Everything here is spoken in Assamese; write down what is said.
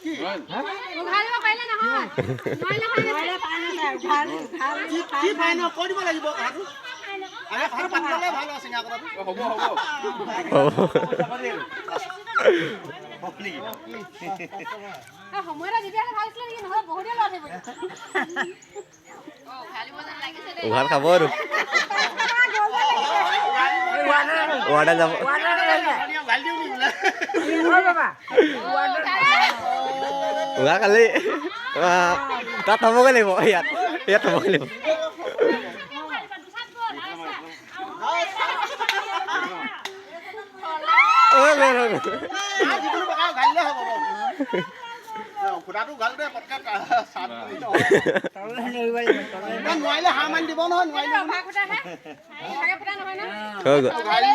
উঘালিব পাৰিলে নহয় কি ফাইন কৈ দিব লাগিব কথাটো আমি কথা পাতি ল'লে ভাল আছে চিঙা কথাটো হ'ব সময়টা দিবি হ'লে ভাল আছিলে নেকি নহ'লে বহুতে লছ হৈ পৰিব উঘাল খাব আৰু ৱাৰ্ডাৰ যাব উঘাল খালি তাত থ'বগৈ লাগিব ইয়াত থ'বগৈ লাগিব খুটাটো গাল দে পটকে নোৱাৰিলে হাঁহ মানি দিব নহয় নোৱাৰিলে হৈ গ'ল হৈ গ'ল